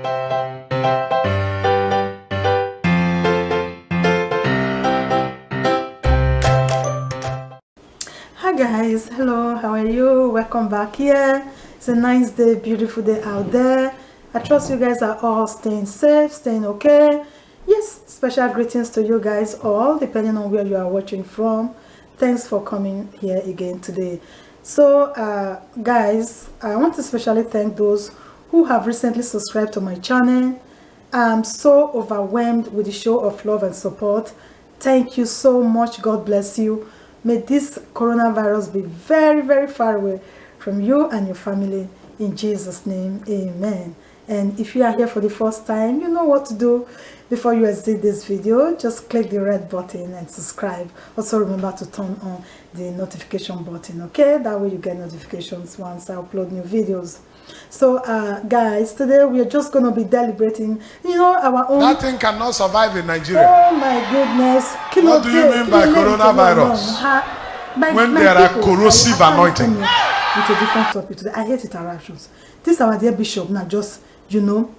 Hi guys, hello, how are you? Welcome back here. It's a nice day, beautiful day out there. I trust you guys are all staying safe, staying okay. Yes, special greetings to you guys all, depending on where you are watching from. Thanks for coming here again today. So guys, I want to especially thank those who have recently subscribed to my channel. I'm so overwhelmed with the show of love and support. Thank you so much. God bless you. May this coronavirus be very, very far away from you and your family. In Jesus' name, amen. And if you are here for the first time, you know what to do. Before you exit this video, just click the red button and subscribe. Also remember to turn on the notification button, okay? That way you get notifications once I upload new videos. So guys, today we are just going to be deliberating, you know, our own. That thing cannot survive in Nigeria. Oh my goodness. What do you mean by coronavirus? When there are corrosive anointing. With a different topic today. I hate interruptions. This our dear bishop now just, you know,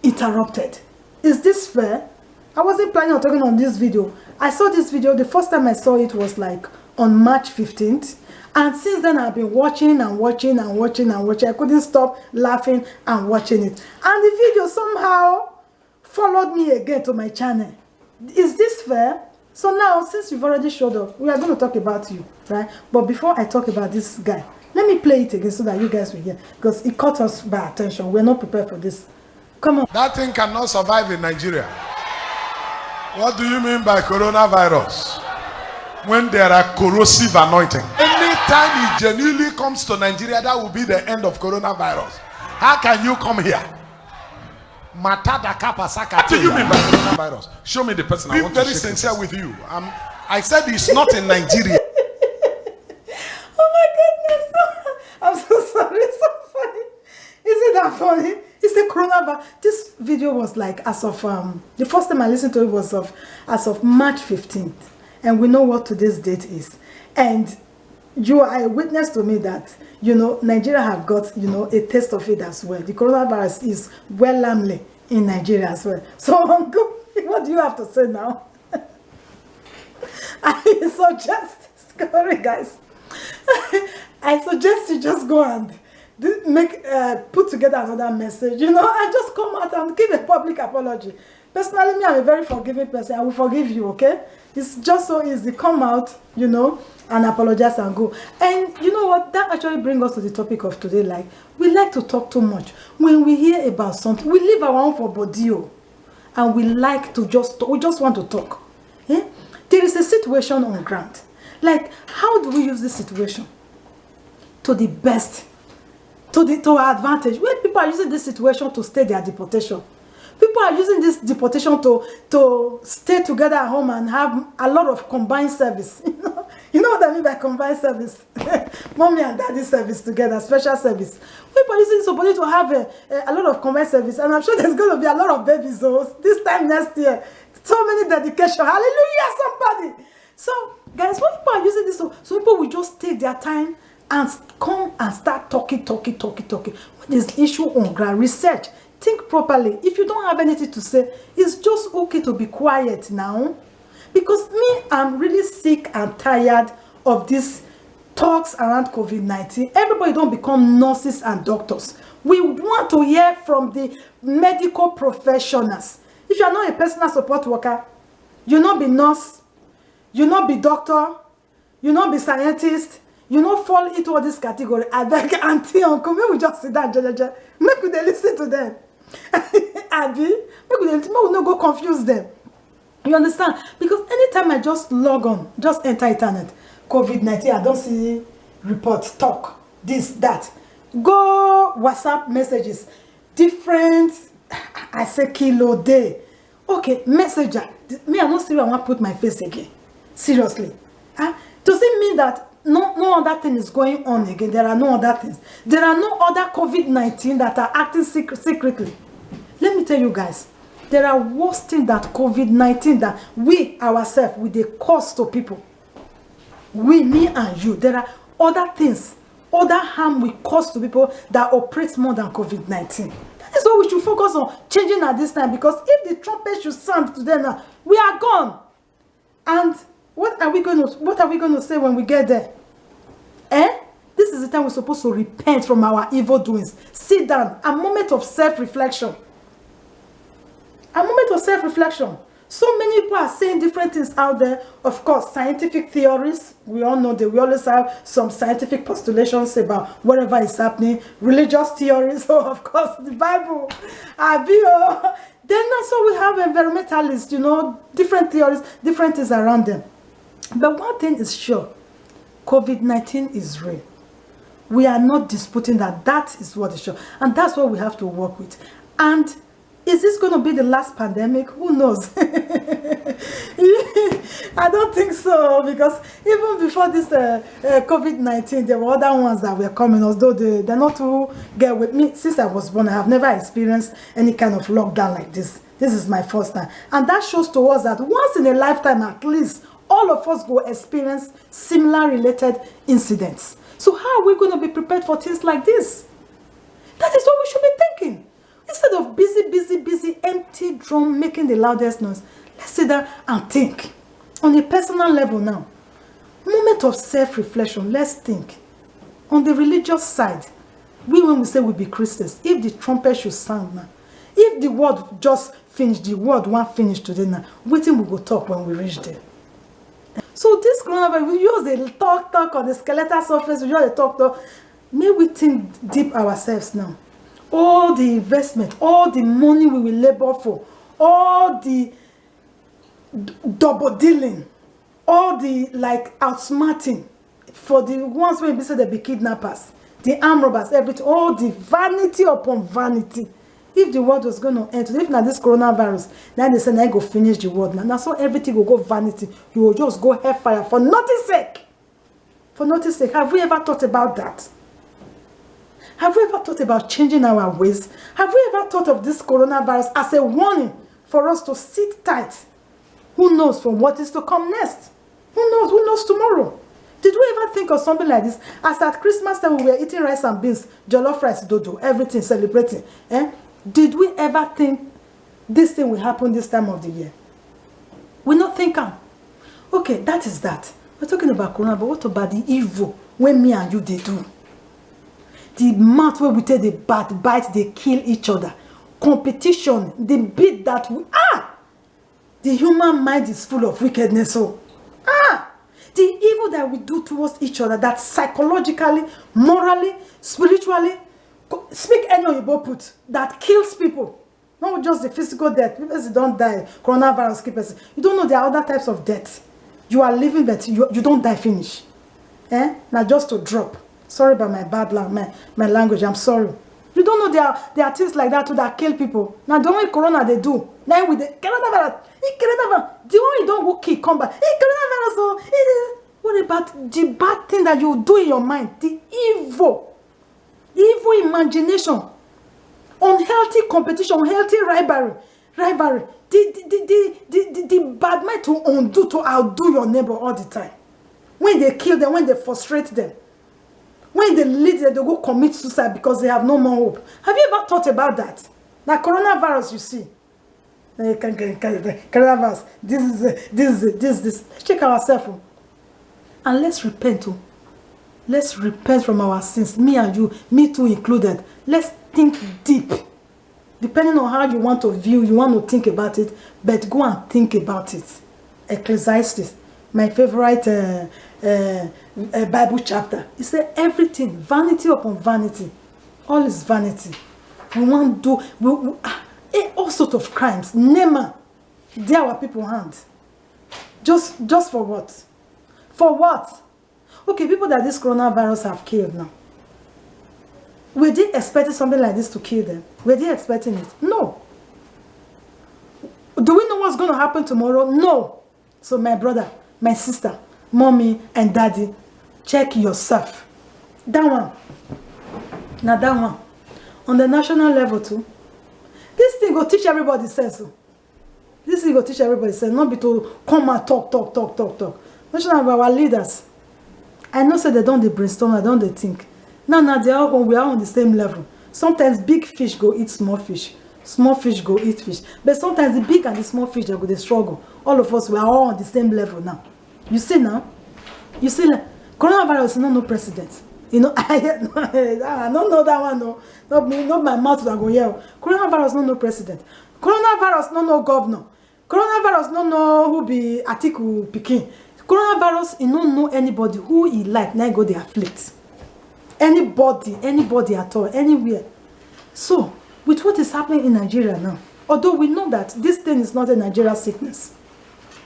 interrupted. Is this fair? I wasn't planning on talking on this video. I saw this video, the first time I saw it was like on March 15th. And since then I've been watching and watching and watching and watching. I couldn't stop laughing and watching it. And the video somehow followed me again to my channel. Is this fair? So now, since you've already showed up, we are going to talk about you, right? But before I talk about this guy, let me play it again so that you guys will hear. Because it caught us by attention. We're not prepared for this. Come on. That thing cannot survive in Nigeria. What do you mean by coronavirus? When there are corrosive anointing. Anytime it genuinely comes to Nigeria, that will be the end of coronavirus. How can you come here? What do you mean by coronavirus? Show me the person. I want to be very sincere with you. I said it's not in Nigeria. Oh my goodness. I'm so sorry. It's so funny. Isn't that funny? It's a coronavirus. This video was like as of the first time I listened to it was as of March 15th. And we know what today's date is. And you are a witness to me that, you know, Nigeria have got, you know, a taste of it as well. The coronavirus is well in Nigeria as well. So, Uncle, what do you have to say now? I suggest, sorry guys, I suggest you just go and put together another message, you know, and just come out and give a public apology. Personally, me, I'm a very forgiving person. I will forgive you, okay? It's just so easy. Come out, you know, and apologize and go. And you know what? That actually brings us to the topic of today. Like, we like to talk too much. When we hear about something, we leave our own for body, and we like to just talk. We just want to talk. Yeah? There is a situation on ground. Like, how do we use this situation to the best, to our advantage? When people are using this situation to stay their deportation, people are using this deportation to stay together at home and have a lot of combined service. You know what I mean by combined service? Mommy and daddy service together, special service. People are using this opportunity to have a lot of combined service. And I'm sure there's going to be a lot of babies this time next year. So many dedication. Hallelujah, somebody. So, guys, when people are using this, so people will just take their time and come and start talking. When there's issue on ground, research. Think properly. If you don't have anything to say, it's just okay to be quiet now. Because me, I'm really sick and tired of these talks around COVID-19. Everybody don't become nurses and doctors. We want to hear from the medical professionals. If you are not a personal support worker, you not be nurse, you not be doctor, you not be scientist, you not fall into all this category. I beg auntie, uncle, maybe we just sit down, make we listen to them. Abby, make we not go confuse them. You understand? Because anytime I just log on, just enter internet, COVID-19, I don't see reports, talk, this, that. Go WhatsApp messages, different, I say kilo day. Okay, messenger. Me, I don't see where I want to put my face again. Seriously. Does it mean that no other thing is going on again? There are no other things. There are no other COVID-19 that are acting secretly. Let me tell you guys, there are worse things that COVID-19 that we ourselves, with the cost to people. We, me and you, there are other things, other harm we cause to people that operates more than COVID-19. That is what we should focus on changing at this time, because if the trumpet should sound today now, we are gone. And what are we going to say when we get there? This is the time we're supposed to repent from our evil doings. Sit down. A moment of self-reflection. A moment of self-reflection. So many people are saying different things out there. Of course, scientific theories. We all know that we always have some scientific postulations about whatever is happening. Religious theories. So, of course, the Bible. Then also we have environmentalists, you know, different theories, different things around them. But one thing is sure. COVID-19 is real. We are not disputing that. That is what is sure. And that's what we have to work with. And is this going to be the last pandemic? Who knows? I don't think so, because even before this COVID-19, there were other ones that were coming, although they're not too get with me. Since I was born, I have never experienced any kind of lockdown like this. This is my first time. And that shows to us that once in a lifetime, at least, all of us go experience similar related incidents. So how are we going to be prepared for things like this? That is what we should be thinking. Instead of busy, empty drum making the loudest noise, let's sit down and think. On a personal level now, moment of self-reflection, let's think. On the religious side, when we say we be Christians, if the trumpet should sound now, if the word just finished, the word won't finish today now, waiting we go talk when we reach there. So this coronavirus, we use the talk on the skeletal surface, we use the talk. May we think deep ourselves now. All the investment, all the money we will labor for, all the double dealing, all the outsmarting for the ones when we say they be kidnappers, the armed robbers, everything, all the vanity upon vanity. If the world was going to end, if now this coronavirus, then they say now go finish the world. Now so everything will go vanity. You will just go hellfire for nothing's sake. For nothing's sake. Have we ever thought about that? Have we ever thought about changing our ways? Have we ever thought of this coronavirus as a warning for us to sit tight? Who knows from what is to come next? Who knows? Who knows tomorrow? Did we ever think of something like this? As at Christmas time we were eating rice and beans, jollof rice, dodo, everything, celebrating. Did we ever think this thing will happen this time of the year? We're not thinking. Okay, that is that. We're talking about corona, but what about the evil when me and you they do? The mouth where we take the bad bite, they kill each other. Competition, the beat that we the human mind is full of wickedness. So the evil that we do towards each other, that psychologically, morally, spiritually, speak any Oyibo put, that kills people. Not just the physical death. People don't die. Coronavirus keepers. You don't know there are other types of death. You are living, but you don't die finish. Now just to drop. Sorry about my bad my language. I'm sorry. You don't know there are things like that too that kill people. Now the only corona they do. Now with the coronavirus, the one you don't go kill, come back. Coronavirus. What about the bad thing that you do in your mind? The evil imagination, unhealthy competition, unhealthy rivalry. The bad mind to undo, to outdo your neighbor all the time. When they kill them, when they frustrate them, when they lead them, they go commit suicide because they have no more hope. Have you ever thought about that? Like coronavirus, you see. Coronavirus, this. Let's check ourselves. And let's repent too. Let's repent from our sins. Me and you, me too included. Let's think deep. Depending on how you want to view, you want to think about it, but go and think about it. Ecclesiastes, my favorite Bible chapter. It says everything, vanity upon vanity. All is vanity. We want to do all sorts of crimes. Name there our people hand. Just for what? For what? Okay, people that this coronavirus have killed now. Were they expecting something like this to kill them? Were they expecting it? No. Do we know what's going to happen tomorrow? No. So my brother, my sister, mommy and daddy, check yourself. That one. Now that one. On the national level too. This thing will teach everybody sense. This thing will teach everybody sense. Not be to come and talk. National of our leaders. I know say they don't they brainstorm, I don't they think. Now they are we are on the same level. Sometimes big fish go eat small fish. Small fish go eat fish. But sometimes the big and the small fish, they go, they struggle. All of us, we are all on the same level now. You see now? You see, coronavirus is no president. You know, I don't know that one, no. Not me, not my mouth that go here. Coronavirus no president. Coronavirus no governor. Coronavirus no who be Atiku Pikin. Coronavirus, he don't know anybody who he like, now go they afflict. Anybody at all, anywhere. So, with what is happening in Nigeria now, although we know that this thing is not a Nigeria sickness,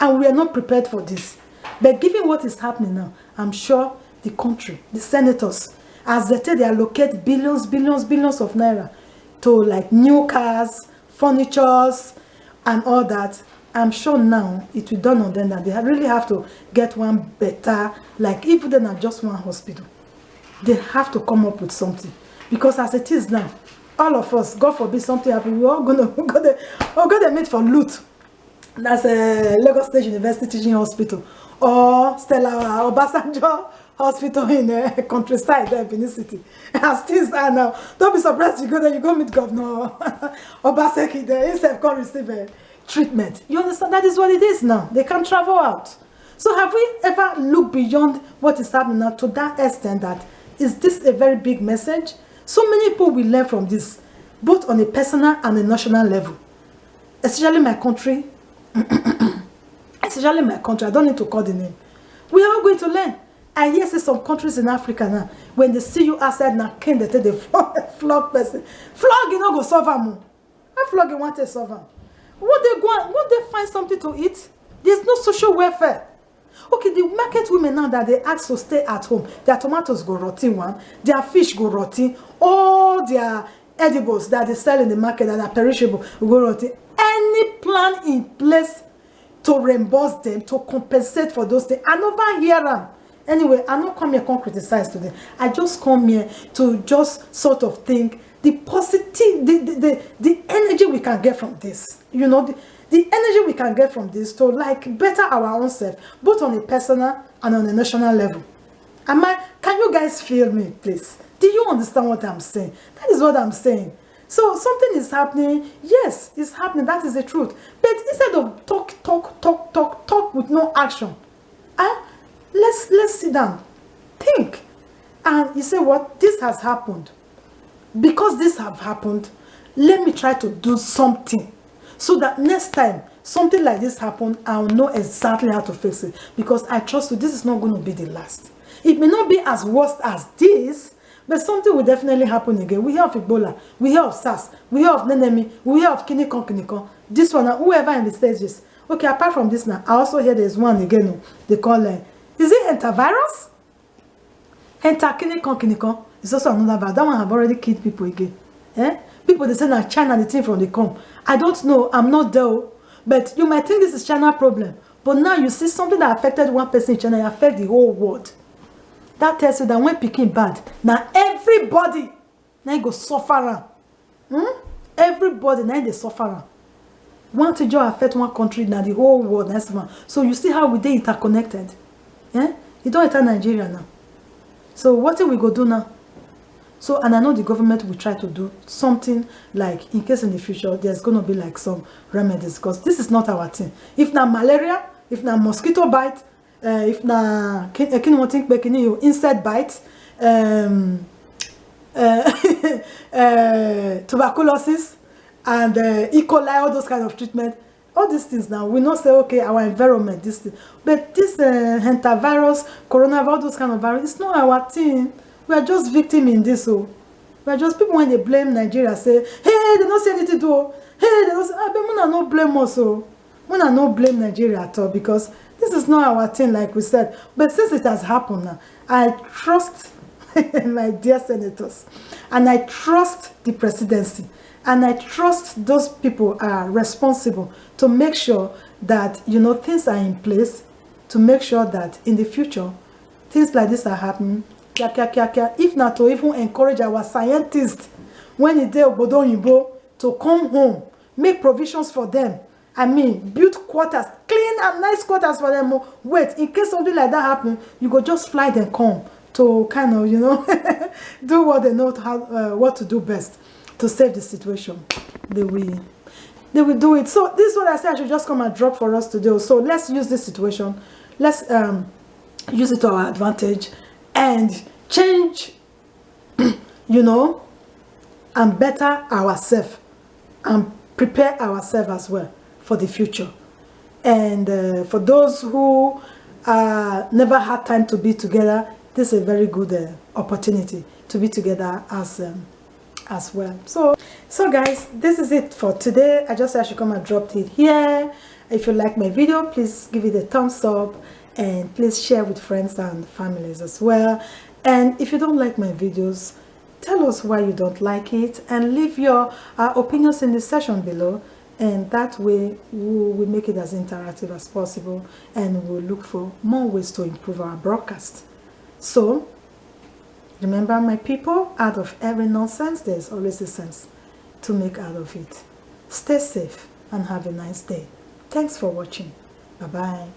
and we are not prepared for this, but given what is happening now, I'm sure the country, the senators, as they allocate billions of naira to like new cars, furnitures, and all that, I'm sure now it will dawn on them that they really have to get one better, like if they're not just one hospital, they have to come up with something. Because as it is now, all of us, God forbid something happen, we're all gonna meet for loot. That's a Lagos State University Teaching Hospital or Stella or Obasanjo Hospital in the countryside there, Benin City. As things are now, don't be surprised you go there, you go meet Governor Obaseki there, instead of come receive a treatment. You understand? That is what it is now. They can't travel out. So have we ever looked beyond what is happening now to that extent that is this a very big message? So many people will learn from this, both on a personal and a national level. Especially my country. Especially my country. I don't need to call the name. We are all going to learn. I hear say some countries in Africa now, when they see you outside now, can they take the flog person? Flog, you know, go solve them. I flog you want to solve them. Won't they find something to eat? There's no social welfare. Okay, the market women now that they ask to stay at home, their tomatoes go rotten one, their fish go rotten, all their edibles that they sell in the market that are perishable go rotten. Any plan in place to reimburse them, to compensate for those things, I never hear them. Anyway, I don't come here to criticize today. I just come here to just sort of think the positive, the energy we can get from this. You know, the energy we can get from this to like better our own self, both on a personal and on a national level. Can you guys feel me, please? Do you understand what I'm saying? That is what I'm saying. So something is happening. Yes, it's happening. That is the truth. But instead of talk with no action, let's sit down, think, and you say what this has happened. Because this have happened, let me try to do something. So that next time something like this happens, I'll know exactly how to fix it. Because I trust you, this is not going to be the last. It may not be as worst as this, but something will definitely happen again. We hear of Ebola, we hear of SARS, we hear of Nenemi, we hear of Kinikon. This one, whoever in the stages. Okay, apart from this now, I also hear there's one again, they call it, is it hantavirus? Kinikon. It's also another virus. That one have already killed people again. People, they say that China, the thing from the come. I don't know, I'm not there. But you might think this is China problem. But now you see something that affected one person in China, it affects the whole world. That tells you that when picking bad, now everybody now go suffer. Everybody now they suffer. One thing just affect one country, now the whole world. Next one. So you see how we they interconnected. You don't enter Nigeria now. So what we go do now? So, and I know the government will try to do something like, in case in the future, there's going to be like some remedies, because this is not our thing. If na malaria, if na mosquito bite, if na insect bite, tuberculosis, and E. coli, all those kind of treatment, all these things now, we not say, okay, our environment, this thing. But this hantavirus, coronavirus, all those kind of virus, it's not our thing. We are just victim in this. We are just people when they blame Nigeria, say, hey, they don't say anything to do. Hey, they don't say, but we not blame us. We not blame Nigeria at all, because this is not our thing, like we said. But since it has happened now, I trust my dear senators, and I trust the presidency, and I trust those people are responsible to make sure that, you know, things are in place to make sure that in the future, things like this are happening. If not to even encourage our scientists when it's there to come home, make provisions for them. I mean, build quarters, clean and nice quarters for them. Wait, in case something like that happens, you go just fly them come to kind of, you know, do what they know how what to do best to save the situation, they will do it. So this is what I said I should just come and drop for us today. So let's use this situation, let's use it to our advantage and change, you know, and better ourselves and prepare ourselves as well for the future. And for those who never had time to be together, this is a very good opportunity to be together as well. So guys, this is it for today. I just said I should come and drop it here. If you like my video, please give it a thumbs up and please share with friends and families as well. And if you don't like my videos, tell us why you don't like it and leave your opinions in the section below, and that way we'll make it as interactive as possible and we'll look for more ways to improve our broadcast. So remember, my people, out of every nonsense there's always a sense to make out of it. Stay safe and have a nice day. Thanks for watching. Bye bye.